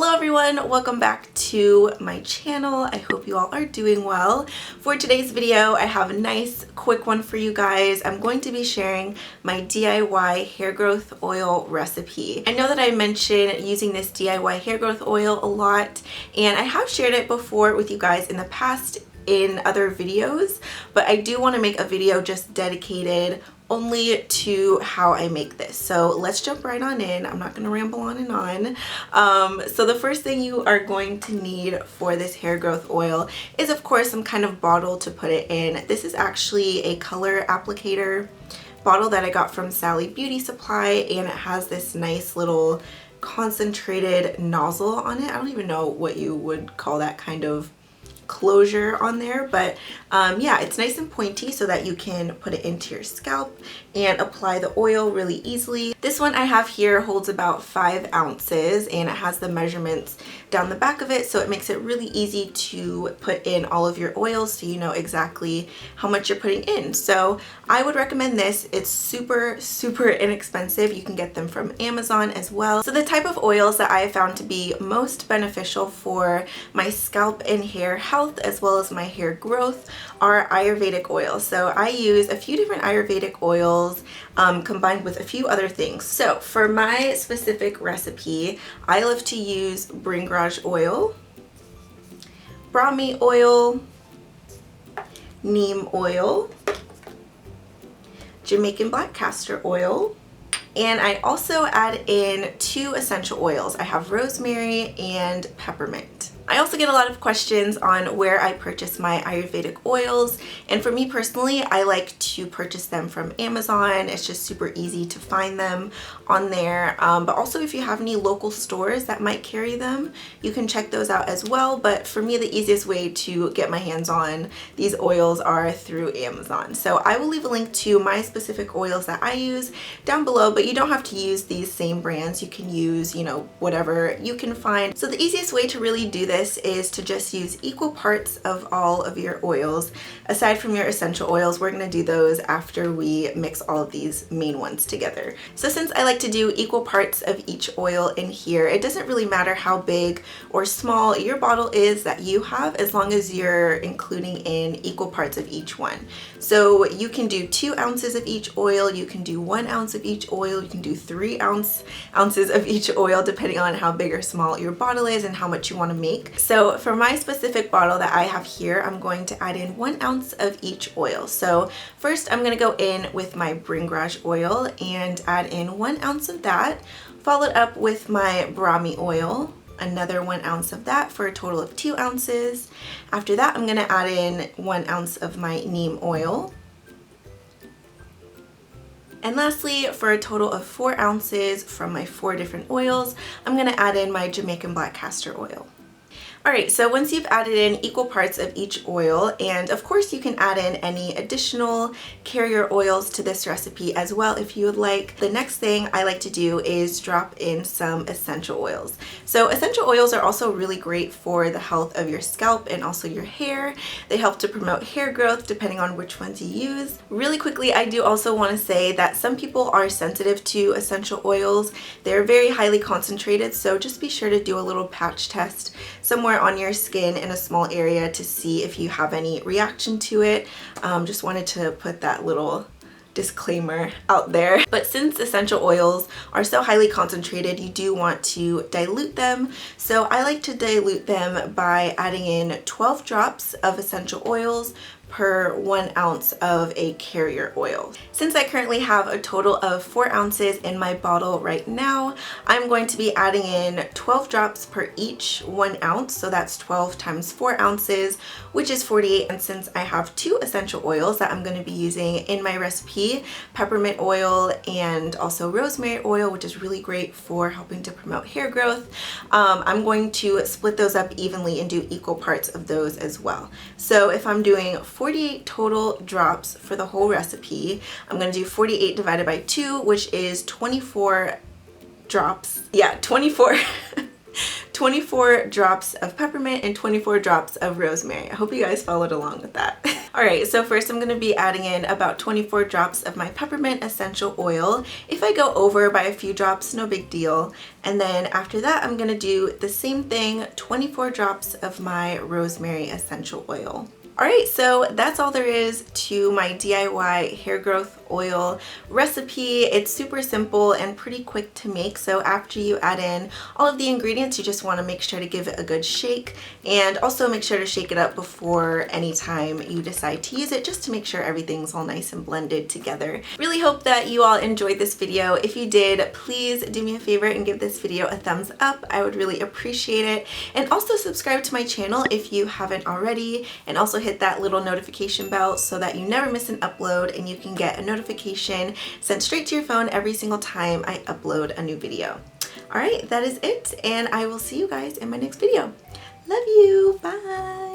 Hello everyone, welcome back to my channel. I hope you all are doing well. For today's video, I have a nice quick one for you guys. I'm going to be sharing my DIY hair growth oil recipe. I know that I mentioned using this DIY hair growth oil a lot, and I have shared it before with you guys in the past in other videos, but I do want to make a video just dedicated only to how I make this. So let's jump right on in. I'm not gonna ramble on and on. So the first thing you are going to need for this hair growth oil is of course some kind of bottle to put it in. This is actually a color applicator bottle that I got from Sally Beauty Supply, and it has this nice little concentrated nozzle on it. I don't even know what you would call that kind of closure on there, but yeah, it's nice and pointy so that you can put it into your scalp and apply the oil really easily. This one I have here holds about 5 ounces, and it has the measurements down the back of it, so it makes it really easy to put in all of your oils so you know exactly how much you're putting in. So I would recommend this. It's super inexpensive. You can get them from Amazon as well. So the type of oils that I have found to be most beneficial for my scalp and hair health as well as my hair growth are Ayurvedic oils. So I use a few different Ayurvedic oils combined with a few other things. So for my specific recipe, I love to use Bhringraj Oil, Brahmi Oil, Neem Oil, Jamaican black castor oil, and I also add in 2 essential oils. I have rosemary and peppermint. I also get a lot of questions on where I purchase my Ayurvedic oils, and for me personally, I like to purchase them from Amazon. It's just super easy to find them on there, but also if you have any local stores that might carry them, you can check those out as well. But for me, the easiest way to get my hands on these oils are through Amazon. So I will leave a link to my specific oils that I use down below, but you don't have to use these same brands. You can use, you know, whatever you can find. So the easiest way to really do this is to just use equal parts of all of your oils. Aside from your essential oils, we're going to do those after we mix all of these main ones together. So since I like to do equal parts of each oil in here, it doesn't really matter how big or small your bottle is that you have, as long as you're including in equal parts of each one. So you can do 2 ounces of each oil, you can do 1 ounce of each oil, you can do 3 ounces of each oil, depending on how big or small your bottle is and how much you want to make. So for my specific bottle that I have here, I'm going to add in 1 ounce of each oil. So first I'm going to go in with my Bhringraj oil and add in 1 ounce of that, followed up with my Brahmi oil, another 1 ounce of that for a total of 2 ounces. After that, I'm going to add in 1 ounce of my Neem oil. And lastly, for a total of 4 ounces from my 4 different oils, I'm going to add in my Jamaican black castor oil. Alright, so once you've added in equal parts of each oil, and of course you can add in any additional carrier oils to this recipe as well if you would like, the next thing I like to do is drop in some essential oils. So essential oils are also really great for the health of your scalp and also your hair. They help to promote hair growth depending on which ones you use. Really quickly, I do also want to say that some people are sensitive to essential oils. They're very highly concentrated, so just be sure to do a little patch test somewhere on your skin in a small area to see if you have any reaction to it. Just wanted to put that little disclaimer out there. But since essential oils are so highly concentrated, you do want to dilute them. So I like to dilute them by adding in 12 drops of essential oils per 1 ounce of a carrier oil. Since I currently have a total of 4 ounces in my bottle right now, I'm going to be adding in 12 drops per each 1 ounce, so that's 12 times 4 ounces, which is 48. And since I have 2 essential oils that I'm going to be using in my recipe, peppermint oil and also rosemary oil, which is really great for helping to promote hair growth, I'm going to split those up evenly and do equal parts of those as well. So if I'm doing 48 total drops for the whole recipe, I'm going to do 48 divided by 2, which is 24 drops. Yeah, 24 24 drops of peppermint and 24 drops of rosemary. I hope you guys followed along with that. Alright, so first I'm going to be adding in about 24 drops of my Peppermint Essential Oil. If I go over by a few drops, no big deal. And then after that, I'm going to do the same thing, 24 drops of my Rosemary Essential Oil. Alright, so that's all there is to my DIY hair growth oil recipe. It's super simple and pretty quick to make, so after you add in all of the ingredients, you just want to make sure to give it a good shake, and also make sure to shake it up before any time you decide to use it, just to make sure everything's all nice and blended together. Really hope that you all enjoyed this video. If you did, please do me a favor and give this video a thumbs up. I would really appreciate it. And also subscribe to my channel if you haven't already, and also hit that little notification bell so that you never miss an upload and you can get a notification sent straight to your phone every single time I upload a new video. Alright, that is it, and I will see you guys in my next video. Love you, bye!